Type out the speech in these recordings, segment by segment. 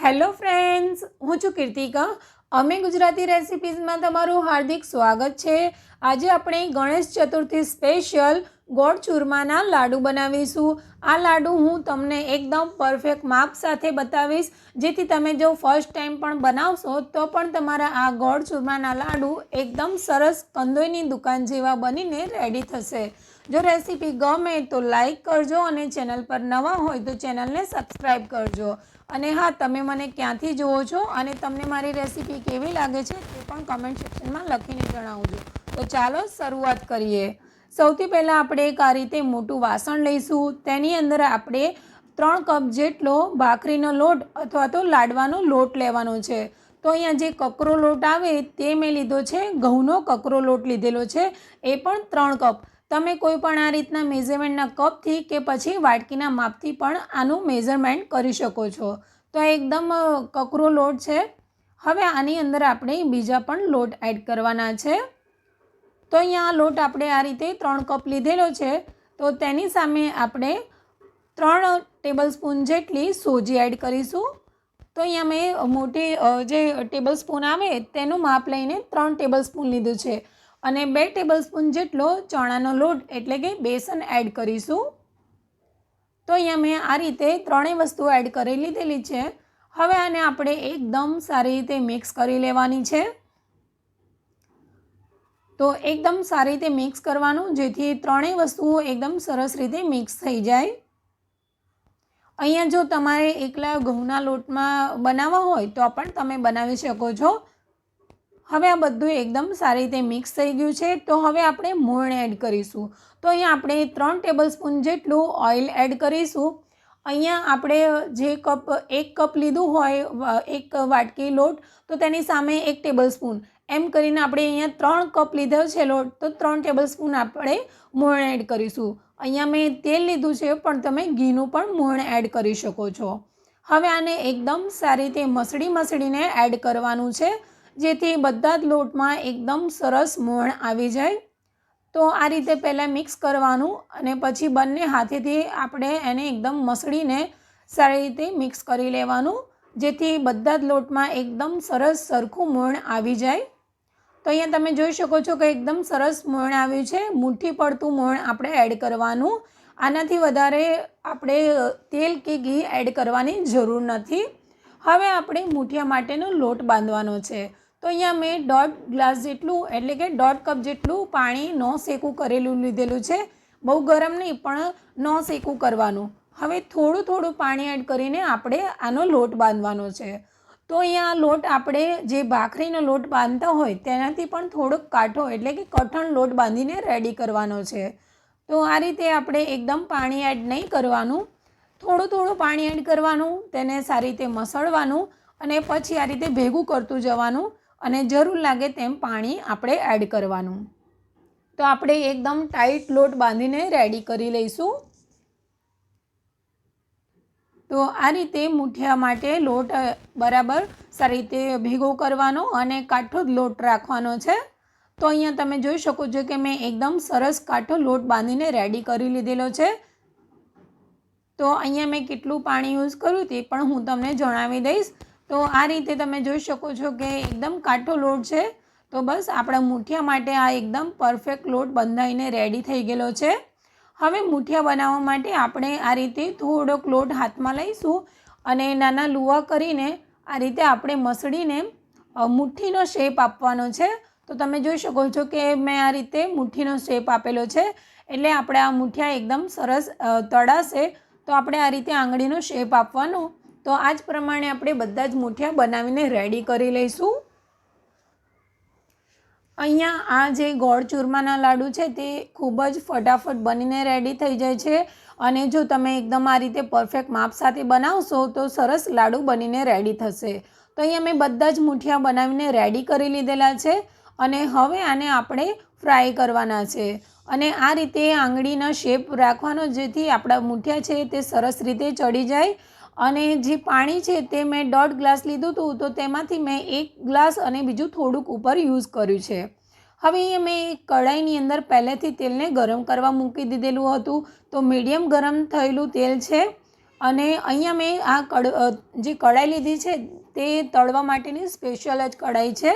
Hello friends, હું છું કીર્તિકા. અમે ગુજરાતી રેસિપીઝમાં તમારું હાર્દિક સ્વાગત છે. આજે આપણે ગણેશ ચતુર્થી સ્પેશિયલ ગોળ ચૂરમાના લાડુ બનાવીશું. આ લાડુ હું તમને એકદમ પરફેક્ટ માપ સાથે બતાવીશ, જેથી તમે જો ફર્સ્ટ ટાઈમ પણ બનાવશો તો પણ તમારા આ ગોળ ચૂરમાના લાડુ એકદમ સરસ કંદોઈની દુકાન જેવા બનીને રેડી થશે. જો રેસીપી ગમે તો લાઈક કરજો અને ચેનલ પર નવા હોય તો ચેનલને સબસ્ક્રાઈબ કરજો. અને હા, તમે મને ક્યાંથી જુઓ છો અને તમને મારી રેસીપી કેવી લાગે છે તે પણ કમેન્ટ સેક્શનમાં લખીને જણાવજો. તો ચાલો શરૂઆત કરીએ. સૌથી પહેલાં આપણે એક આ રીતે મોટું વાસણ લઈશું. તેની અંદર આપણે 3 કપ જેટલો ભાખરીનો લોટ અથવા તો લાડવાનો લોટ લેવાનો છે. તો અહીંયા જે કકરો લોટ આવે તે મેં લીધો છે. ઘઉંનો કકરો લોટ લીધેલો છે, એ પણ 3 કપ. તમે કોઈ પણ આ રીતના મેઝરમેન્ટના કપથી કે પછી વાટકીના માપથી પણ આનું મેઝરમેન્ટ કરી શકો છો. તો એકદમ કકરો લોટ છે. હવે આની અંદર આપણે બીજા પણ લોટ એડ કરવાના છે. તો અહીંયા લોટ આપણે આ રીતે 3 કપ લીધેલો છે. તો તેની સામે આપણે 3 ટેબલસ્પૂન જેટલી સોજી એડ કરીશું. તો અહીંયા મેં મોટી જે ટેબલસ્પૂન આવે તેનું માપ લઈને 3 ટેબલસ્પૂન લીધું છે. અને 2 ટેબલસ્પૂન જેટલો ચણાનો લોટ એટલે કે બેસન એડ કરીશું. તો અહીંયા મેં આ રીતે ત્રણેય વસ્તુ એડ કરી લીધેલી છે. હવે આને આપણે એકદમ સારી રીતે મિક્સ કરી લેવાની છે. તો એકદમ સારી રીતે મિક્સ કરવાનું, જેથી ત્રણેય વસ્તુઓ એકદમ સરસ રીતે મિક્સ થઈ જાય. અહીંયા જો તમારે એકલા ઘઉંના લોટમાં બનાવવા હોય તો પણ તમે બનાવી શકો છો. હવે આ બધું એકદમ સારી રીતે મિક્સ થઈ ગયું છે. તો હવે આપણે મોણ એડ કરીશું. તો અહીંયા આપણે 3 ટેબલસ્પૂન જેટલું ઓઇલ એડ કરીશું. અહીંયા આપણે જે એક કપ લીધું હોય, એક વાટકી લોટ, તો તેની સામે 1 ટેબલસ્પૂન એમ કરીને આપણે અહીંયા 3 કપ લીધો છે લોટ, તો 3 ટેબલસ્પૂન આપણે મોણ એડ કરીશું. અહીંયા મેં તેલ લીધું છે, પણ તમે ઘીનું પણ મોણ એડ કરી શકો છો. હવે આને એકદમ સારી રીતે મસળીને એડ કરવાનું છે, જેથી બધા જ લોટમાં એકદમ સરસ મોણ આવી જાય. તો આ રીતે પહેલાં મિક્સ કરવાનું અને પછી બંને હાથેથી આપણે એને એકદમ મસળીને સારી રીતે મિક્સ કરી લેવાનું, જેથી બધા જ લોટમાં એકદમ સરસ સરખું મોણ આવી જાય. તો અહીંયા તમે જોઈ શકો છો કે એકદમ સરસ મોણ આવ્યું છે. મુઠ્ઠી પડતું મોણ આપણે એડ કરવાનું. આનાથી વધારે આપણે તેલ કે ઘી એડ કરવાની જરૂર નથી. હવે આપણે મુઠિયા માટેનો લોટ બાંધવાનો છે. તો અહીંયા મેં 1.5 ગ્લાસ જેટલું એટલે કે 1.5 કપ જેટલું પાણી ન શેકું કરેલું લીધેલું છે. બહુ ગરમ નહીં, પણ ન શેકું કરવાનું. હવે થોડું પાણી એડ કરીને આપણે આનો લોટ બાંધવાનો છે. તો અહીંયા લોટ આપણે જે ભાખરીનો લોટ બાંધતા હોય તેનાથી પણ થોડોક કાઠો એટલે કે કઠણ લોટ બાંધીને રેડી કરવાનો છે. તો આ રીતે આપણે એકદમ પાણી એડ નહીં કરવાનું, થોડું પાણી એડ કરવાનું, તેને સારી રીતે મસળવાનું અને પછી આ રીતે ભેગું કરતું જવાનું અને જરૂર લાગે તેમ પાણી આપણે એડ કરવાનું. તો આપણે એકદમ ટાઈટ લોટ બાંધીને રેડી કરી લઈશું. તો આ રીતે મુઠિયા માટે લોટ બરાબર સારી રીતે ભેગો કરવાનો અને કાઠો જ લોટ રાખવાનો છે. તો અહીંયા તમે જોઈ શકો છો કે મેં એકદમ સરસ કાઠો લોટ બાંધીને રેડી કરી લીધેલો છે. તો અહીંયા મેં કેટલું પાણી યુઝ કર્યું તે પણ હું તમને જણાવી દઈશ. તો આ રીતે તમે જોઈ શકો છો કે એકદમ કાઠો લોટ છે. તો બસ આપણા મુઠિયા માટે આ એકદમ પરફેક્ટ લોટ બંધાઈને રેડી થઈ ગયેલો છે. હવે મુઠિયા બનાવવા માટે આપણે આ રીતે થોડોક લોટ હાથમાં લઈશું અને નાના લુવા કરીને આ રીતે આપણે મસળીને મુઠ્ઠીનો શેપ આપવાનો છે. તો તમે જોઈ શકો છો કે મેં આ રીતે મુઠ્ઠીનો શેપ આપેલો છે. એટલે આપણે આ મુઠિયા એકદમ સરસ તળાશે. તો આપણે આ રીતે આંગળીનો શેપ આપવાનો. તો આ જ પ્રમાણે આપણે બધા જ મુઠિયા બનાવીને રેડી કરી લઈશું. અહીંયા આ જે ગોળ ચૂરમાના લાડુ છે તે ખૂબ જ ફટાફટ બનીને રેડી થઈ જાય છે. અને જો તમે એકદમ આ રીતે પરફેક્ટ માપ સાથે બનાવશો તો સરસ લાડુ બનીને રેડી થશે. તો અહીંયા મેં બધા જ મુઠિયા બનાવીને રેડી કરી લીધેલા છે. અને હવે આને આપણે ફ્રાય કરવાના છે. અને આ રીતે આંગળીના શેપ રાખવાનો, જેથી આપણા મુઠિયા છે તે સરસ રીતે ચડી જાય. અને જે પાણી છે તે મેં 1.5 ગ્લાસ લીધું હતું, તો તેમાંથી મેં 1 ગ્લાસ અને બીજું થોડુંક ઉપર યુઝ કર્યું છે. હવે અહીંયા મેં કઢાઈની અંદર પહેલેથી તેલને ગરમ કરવા મૂકી દીધેલું હતું. તો મીડિયમ ગરમ થયેલું તેલ છે. અને અહીંયા મેં આ જે કઢાઈ લીધી છે તે તળવા માટેની સ્પેશિયલ જ કઢાઈ છે.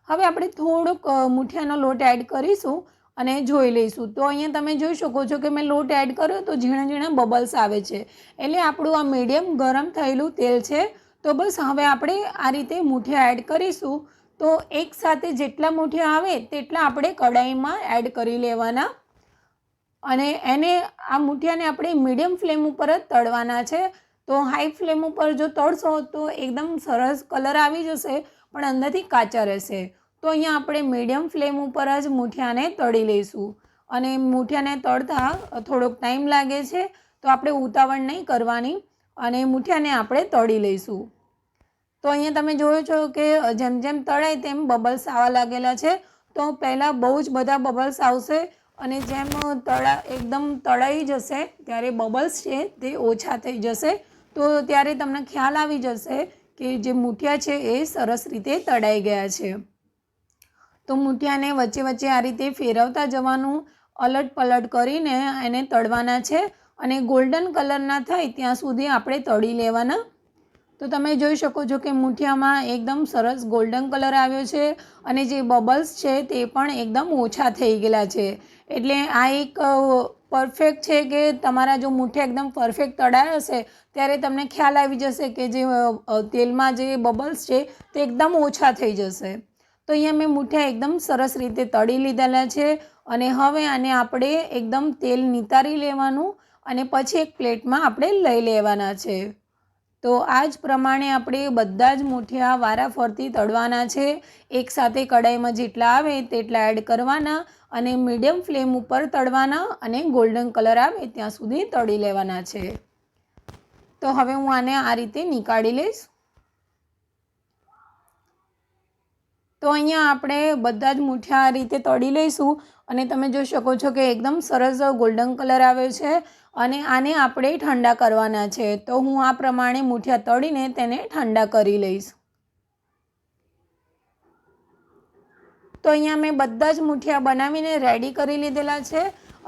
હવે આપણે થોડોક મૂઠિયાનો લોટ એડ કરીશું અને જોઈ લઈશું. તો અહીંયા તમે જોઈ શકો છો કે મેં લોટ એડ કર્યો તો ઝીણા ઝીણા બબલ્સ આવે છે, એટલે આપણું આ મીડિયમ ગરમ થયેલું તેલ છે. તો બસ હવે આપણે આ રીતે મૂઠિયા એડ કરીશું. તો એકસાથે જેટલા મૂઠિયા આવે તેટલા આપણે કઢાઈમાં એડ કરી લેવાના અને આ મૂઠિયાને આપણે મીડિયમ ફ્લેમ ઉપર જ તળવાના છે. તો હાઈ ફ્લેમ ઉપર જો તળશો તો એકદમ સરસ કલર આવી જશે પણ અંદરથી કાચા રહેશે. તો અહીંયા આપણે મીડિયમ ફ્લેમ ઉપર જ મૂઠિયાને તળી લઈશું અને મૂઠિયાને તળતા થોડોક ટાઈમ લાગે છે, તો આપણે ઉતાવળ નહીં કરવાની અને મૂઠિયાને આપણે તળી લઈશું. તો અહીંયા તમે જોયો છો કે જેમ જેમ તળાય તેમ બબલ્સ આવવા લાગેલા છે. તો પહેલાં બહુ જ બધા બબલ્સ આવશે અને જેમ એકદમ તળાઈ જશે ત્યારે બબલ્સ છે તે ઓછા થઈ જશે. તો ત્યારે તમને ખ્યાલ આવી જશે કે જે મૂઠિયા છે એ સરસ રીતે તળાઈ ગયા છે. તો મૂઠિયાને વચ્ચે વચ્ચે આ રીતે ફેરવતા જવાનું, અલટ પલટ કરીને એને તળવાના છે અને ગોલ્ડન કલરના થાય ત્યાં સુધી આપણે તળી લેવાના. તો તમે જોઈ શકો છો કે મૂઠિયામાં એકદમ સરસ ગોલ્ડન કલર આવ્યો છે અને જે બબલ્સ છે તે પણ એકદમ ઓછા થઈ ગયેલા છે. એટલે આ એક પરફેક્ટ છે કે તમારા જો મૂઠિયા એકદમ પરફેક્ટ તળાયા હશે ત્યારે તમને ખ્યાલ આવી જશે કે જે તેલમાં જે બબલ્સ છે તે એકદમ ઓછા થઈ જશે. તો અહીંયા મેં મૂઠિયા એકદમ સરસ રીતે તળી લીધેલા છે અને હવે આને આપણે એકદમ તેલ નિતારી લેવાનું અને પછી એક પ્લેટમાં આપણે લઈ લેવાના છે. તો આ જ પ્રમાણે આપણે બધા જ મૂઠિયા વારાફરતી તળવાના છે. એકસાથે કઢાઈમાં જેટલા આવે તેટલા એડ કરવાના અને મીડિયમ ફ્લેમ ઉપર તળવાના અને ગોલ્ડન કલર આવે ત્યાં સુધી તળી લેવાના છે. તો હવે હું આને આ રીતે નીકાળી લઈશ. તો અહીંયા આપણે બધા જ મૂઠિયા આ રીતે તળી લઈશું અને તમે જોઈ શકો છો કે એકદમ સરસ ગોલ્ડન કલર આવે છે અને આને આપણે ઠંડા કરવાના છે. તો હું આ પ્રમાણે મૂઠિયા તળીને તેને ઠંડા કરી લઈશ. તો અહીંયા મેં બધા જ મૂઠિયા બનાવીને રેડી કરી લીધેલા છે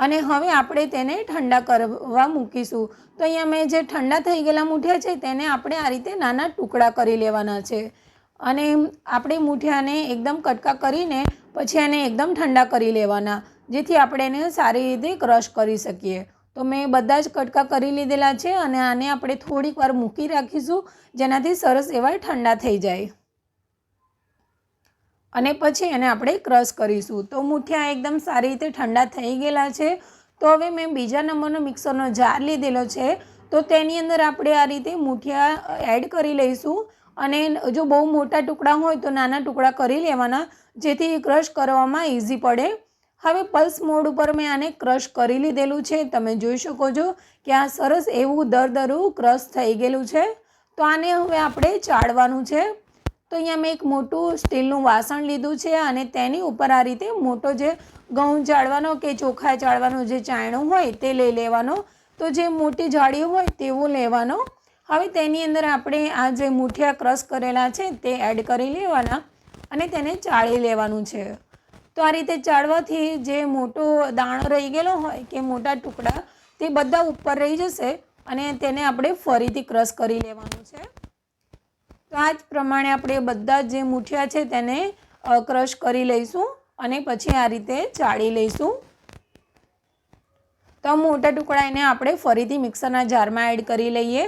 અને હવે આપણે તેને ઠંડા કરવા મૂકીશું. તો અહીંયા મેં જે ઠંડા થઈ ગયેલા મૂઠિયા છે તેને આપણે આ રીતે નાના ટુકડા કરી લેવાના છે અને આપણે મૂઠિયાને એકદમ કટકા કરીને પછી એને એકદમ ઠંડા કરી લેવાના, જેથી આપણે એને સારી રીતે ક્રશ કરી શકીએ. તો મેં બધા જ કટકા કરી લીધેલા છે અને આને આપણે થોડીક વાર મૂકી રાખીશું જેનાથી સરસ એવા ઠંડા થઈ જાય અને પછી એને આપણે ક્રશ કરીશું. તો મૂઠિયા એકદમ સારી રીતે ઠંડા થઈ ગયેલા છે. તો હવે મેં બીજા નંબરનો મિક્સરનો જાર લીધેલો છે. તો તેની અંદર આપણે આ રીતે મૂઠિયા એડ કરી લઈશું અને જો બહુ મોટા ટુકડા હોય તો નાના ટુકડા કરી લેવાના, જેથી ક્રશ કરવામાં ઇઝી પડે. હવે પલ્સ મોડ ઉપર મેં આને ક્રશ કરી લીધેલું છે. તમે જોઈ શકો છો કે આ સરસ એવું દરદરું ક્રશ થઈ ગયેલું છે. તો આને હવે આપણે ચાળવાનું છે. તો અહીંયા મેં એક મોટું સ્ટીલનું વાસણ લીધું છે અને તેની ઉપર આ રીતે મોટો જે ઘઉં ચાળવાનો કે ચોખા ચાળવાનો જે ચાયણું હોય તે લઈ લેવાનો. તો જે મોટી જાળી હોય તેવું લેવાનો. હવે તેની અંદર આપણે આ જે મૂઠિયા ક્રશ કરેલા છે તે એડ કરી લેવાના અને તેને ચાળી લેવાનું છે. તો આ રીતે ચાળવાથી જે મોટો દાણો રહી ગયેલો હોય કે મોટા ટુકડા તે બધા ઉપર રહી જશે અને તેને આપણે ફરીથી ક્રશ કરી લેવાનું છે. તો આ જ પ્રમાણે આપણે બધા જે મૂઠિયા છે તેને ક્રશ કરી લઈશું અને પછી આ રીતે ચાળી લઈશું. તો મોટા ટુકડા એને આપણે ફરીથી મિક્સરના જારમાં એડ કરી લઈએ.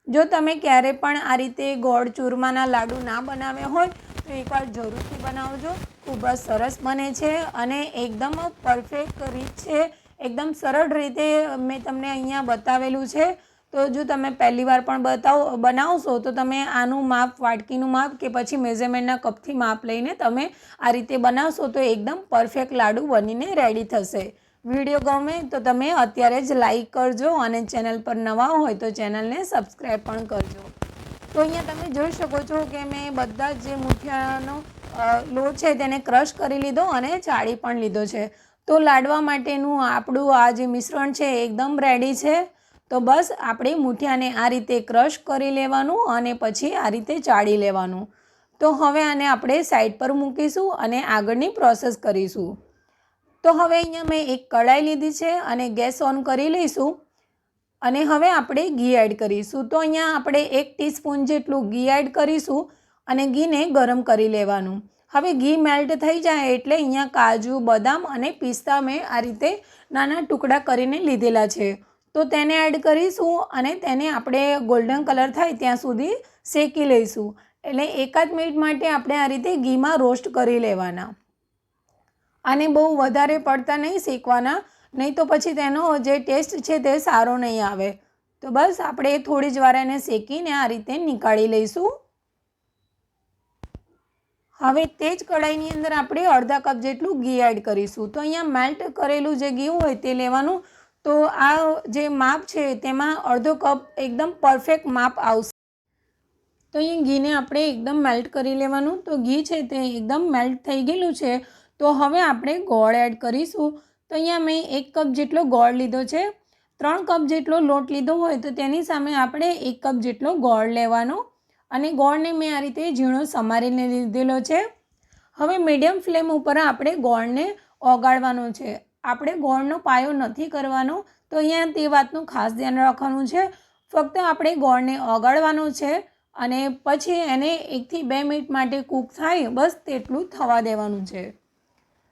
જો તમે ક્યારે પણ આ રીતે ગોળ ચૂરમાના લાડુ ના બનાવ્યા હોય તો એકવાર જરૂરથી બનાવજો. ખૂબ જ સરસ બને છે અને એકદમ પરફેક્ટ રીત છે. એકદમ સરળ રીતે મેં તમને અહીંયા બતાવેલું છે. તો જો તમે પહેલી વાર પણ બનાવશો તો તમે આનું માપ, વાટકીનું માપ કે પછી મેઝરમેન્ટના કપથી માપ લઈને તમે આ રીતે બનાવશો તો એકદમ પરફેક્ટ લાડુ બનીને રેડી થશે. વિડીયો ગમે તો તમે અત્યારે જ લાઈક કરજો અને ચેનલ પર નવા હોય તો ચેનલને સબસ્ક્રાઈબ પણ કરજો. તો અહીંયા તમે જોઈ શકો છો કે મેં બધા જે મૂઠિયાનો લોટ છે તેને ક્રશ કરી લીધો અને ચાળી પણ લીધો છે. તો લાડવા માટેનું આપણું આ જે મિશ્રણ છે એકદમ રેડી છે. તો બસ આપણે મૂઠિયાને આ રીતે ક્રશ કરી લેવાનું અને પછી આ રીતે ચાળી લેવાનું. તો હવે આને આપણે સાઈડ પર મૂકીશું અને આગળની પ્રોસેસ કરીશું. તો હવે અહીંયા મેં એક કઢાઈ લીધી છે અને ગેસ ઓન કરી લઈશું અને હવે આપણે ઘી એડ કરીશું. તો અહીંયા આપણે 1 ટીસ્પૂન જેટલું ઘી એડ કરીશું અને ઘીને ગરમ કરી લેવાનું. હવે ઘી મેલ્ટ થઈ જાય એટલે અહીંયા કાજુ, બદામ અને પિસ્તા મેં આ રીતે નાના ટુકડા કરીને લીધેલા છે. તો તેને એડ કરીશું અને તેને આપણે ગોલ્ડન કલર થાય ત્યાં સુધી શેકી લઈશું. એટલે 1 મિનિટ માટે આપણે આ રીતે ઘીમાં રોસ્ટ કરી લેવાના. આને બહુ વધારે પડતા નહીં શેકવાના, નહીં તો પછી તેનો જે ટેસ્ટ છે તે સારો નહીં આવે. તો બસ આપણે થોડી જ વાર એને શેકીને આ રીતે નીકાળી લઈશું. હવે તે જ કઢાઈની અંદર આપણે અડધા કપ જેટલું ઘી એડ કરીશું. તો અહીંયા મેલ્ટ કરેલું જે ઘી હોય તે લેવાનું. તો આ જે માપ છે તેમાં અડધો કપ એકદમ પરફેક્ટ માપ આવશે. તો અહીંયા ઘીને આપણે એકદમ મેલ્ટ કરી લેવાનું. તો ઘી છે તે એકદમ મેલ્ટ થઈ ગયેલું છે. તો હવે આપણે ગોળ એડ કરીશું. તો અહીંયા મેં 1 કપ જેટલો ગોળ લીધો છે. 3 કપ જેટલો લોટ લીધો હોય તો તેની સામે આપણે 1 કપ જેટલો ગોળ લેવાનો અને ગોળને મેં આ રીતે ઝીણો સમારીને લીધેલો છે. હવે મીડિયમ ફ્લેમ ઉપર આપણે ગોળને ઓગાળવાનો છે. આપણે ગોળનો પાયો નથી કરવાનો. તો અહીંયા તે વાતનું ખાસ ધ્યાન રાખવાનું છે. ફક્ત આપણે ગોળને ઓગાળવાનો છે અને પછી એને 1 થી 2 મિનિટ માટે કૂક થાય બસ તેટલું થવા દેવાનું છે.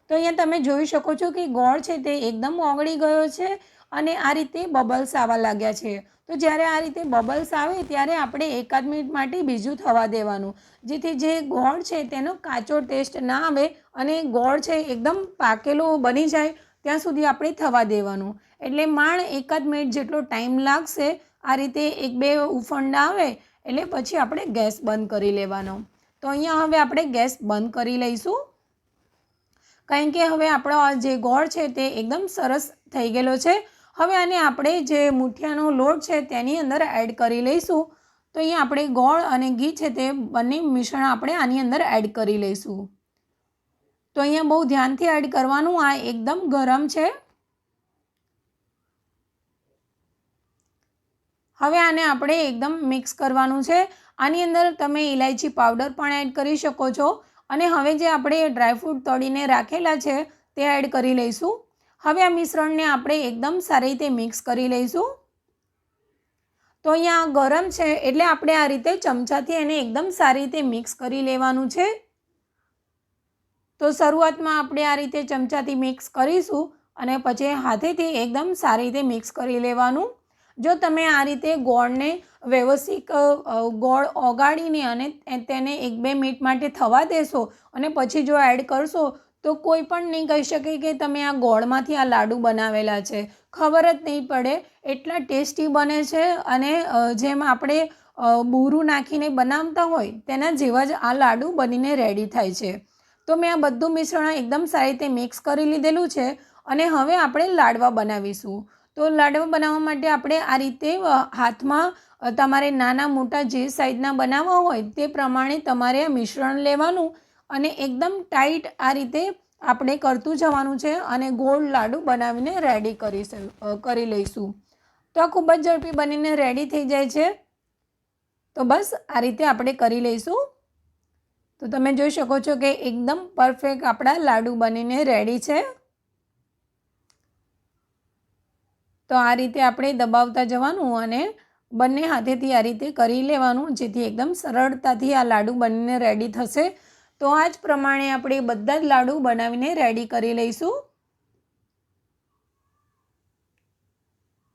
તો અહીંયા તમે જોઈ શકો છો કે ગોળ છે તે એકદમ ઓગળી ગયો છે અને આ રીતે બબલ્સ આવવા લાગ્યા છે. તો જ્યારે આ રીતે બબલ્સ આવે ત્યારે આપણે 1 મિનિટ માટે બીજું થવા દેવાનું, જેથી જે ગોળ છે તેનો કાચો ટેસ્ટ ના આવે અને ગોળ છે એકદમ પાકેલો બની જાય ત્યાં સુધી આપણે થવા દેવાનું. એટલે માંડ 1 મિનિટ જેટલો ટાઈમ લાગશે. આ રીતે 1-2 ઉફંડા આવે એટલે પછી આપણે ગેસ બંધ કરી લેવાનો. તો અહીંયા હવે આપણે ગેસ બંધ કરી લઈશું, કારણ કે હવે આપણો જે ગોળ છે તે એકદમ સરસ થઈ ગયેલો છે. હવે આને આપણે જે મૂઠિયાનો લોટ છે તેની અંદર એડ કરી લઈશું. તો અહીંયા આપણે ગોળ અને ઘી છે તે બંને મિશ્રણ આપણે આની અંદર એડ કરી લઈશું. તો અહીંયા બહુ ધ્યાનથી એડ કરવાનું, આ એકદમ ગરમ છે. હવે આને આપણે એકદમ મિક્સ કરવાનું છે. આની અંદર તમે ઇલાયચી પાવડર પણ એડ કરી શકો છો અને હવે જે આપણે ડ્રાયફ્રૂટ તળીને રાખેલા છે તે એડ કરી લઈશું. હવે આ મિશ્રણને આપણે એકદમ સારી રીતે મિક્સ કરી લઈશું. તો અહીંયા ગરમ છે એટલે આપણે આ રીતે ચમચાથી એને એકદમ સારી રીતે મિક્સ કરી લેવાનું છે. તો શરૂઆતમાં આપણે આ રીતે ચમચાથી મિક્સ કરીશું અને પછી હાથેથી એકદમ સારી રીતે મિક્સ કરી લેવાનું. જો તમે આ રીતે ગોળને વ્યવસ્થિત ગોળ ઓગાળીને અને તેને 1-2 મિનિટ માટે થવા દેશો અને પછી જો એડ કરશો તો કોઈ પણ નહીં કહી શકે કે તમે આ ગોળમાંથી આ લાડુ બનાવેલા છે. ખબર જ નહીં પડે, એટલા ટેસ્ટી બને છે અને જેમ આપણે બૂરું નાખીને બનાવતા હોય તેના જેવા જ આ લાડુ બનીને રેડી થાય છે. તો મેં આ બધું મિશ્રણ એકદમ સારી રીતે મિક્સ કરી લીધેલું છે અને હવે આપણે લાડવા બનાવીશું. તો લાડવા બનાવવા માટે આપણે આ રીતે હાથમાં તમારે નાના મોટા જે સાઈઝના બનાવવા હોય તે પ્રમાણે તમારે આ મિશ્રણ લેવાનું અને એકદમ ટાઈટ આ રીતે આપણે કરતું જવાનું છે અને ગોળ લાડુ બનાવીને રેડી કરી લઈશું. તો આ ખૂબ જ ઝડપી બનીને રેડી થઈ જાય છે. તો બસ આ રીતે આપણે કરી લઈશું. તો તમે જોઈ શકો છો કે એકદમ પરફેક્ટ આપણા લાડુ બનીને રેડી છે. તો આ રીતે આપણે દબાવતા જવાનું અને બંને હાથેથી આ રીતે કરી લેવાનું, જેથી એકદમ સરળતાથી આ લાડુ બનીને રેડી થશે. તો આ જ પ્રમાણે આપણે બધા જ લાડુ બનાવીને રેડી કરી લઈશું.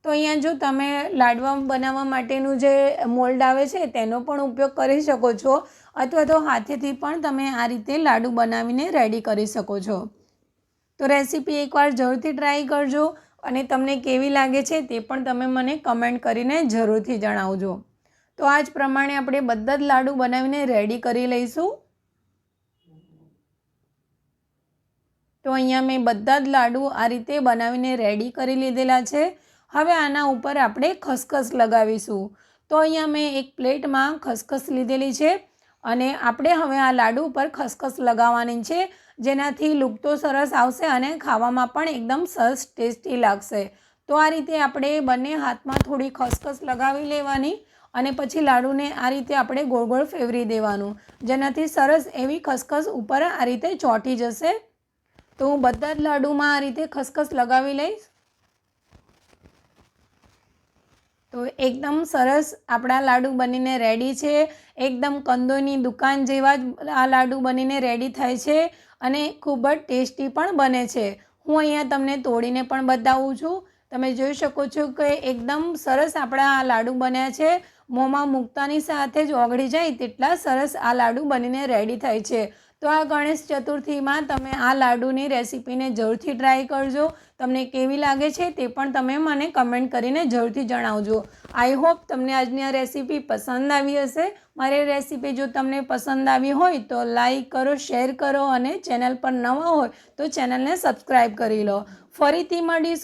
તો અહીંયા જો તમે લાડવા બનાવવા માટેનું જે મોલ્ડ આવે છે તેનો પણ ઉપયોગ કરી શકો છો અથવા તો હાથેથી પણ તમે આ રીતે લાડુ બનાવીને રેડી કરી શકો છો. તો રેસીપી એકવાર જરૂરથી ટ્રાય કરજો અને તમને કેવી લાગે છે તે પણ તમે મને કમેન્ટ કરીને જરૂરથી જણાવજો. તો આ જ પ્રમાણે આપણે બધા જ લાડુ બનાવીને રેડી કરી લઈશું. તો અહીંયા મેં બધા જ લાડુ આ રીતે બનાવીને રેડી કરી લીધેલા છે. હવે આના ઉપર આપણે ખસખસ લગાવીશું. તો અહીંયા મેં એક પ્લેટમાં ખસખસ લીધેલી છે અને આપણે હવે આ લાડુ ઉપર ખસખસ લગાવવાની છે, જેનાથી લુક તો સરસ આવશે અને ખાવામાં પણ એકદમ સરસ ટેસ્ટી લાગશે. તો આ રીતે આપણે બંને હાથમાં થોડી ખસખસ લગાવી લેવાની અને પછી લાડુને આ રીતે આપણે ગોળ ગોળ ફેરવી દેવાનું, જેનાથી સરસ એવી ખસખસ ઉપર આ રીતે ચોંટી જશે. તો હું બધા જ લાડુમાં આ રીતે ખસખસ લગાવી લઈશ. તો એકદમ સરસ આપણા લાડુ બનીને રેડી છે. એકદમ કંદોની દુકાન જેવા જ આ લાડુ બનીને રેડી થાય છે અને ખૂબ જ ટેસ્ટી પણ બને છે. હું અહીંયા તમને તોડીને પણ બતાવું છું. તમે જોઈ શકો છો કે એકદમ સરસ આપણા આ લાડુ બન્યા છે. મોંમાં મૂકતાની સાથે જ ઓગળી જાય તેટલા સરસ આ લાડુ બનીને રેડી થાય છે. તો આ ગણેશ ચતુર્થીમાં તમે આ લાડુની રેસીપીને જરૂરથી ટ્રાય કરજો. તમને કેવી લાગે છે તે પણ તમે મને કમેન્ટ કરીને જરૂરથી જણાવજો. આઈ હોપ તમને આજની આ રેસીપી પસંદ આવી હશે. મારી રેસીપી જો તમને પસંદ આવી હોય તો લાઈક કરો, શેર કરો અને ચેનલ પર નવા હોય તો ચેનલને સબસ્ક્રાઈબ કરી લો. ફરીથી મળીશું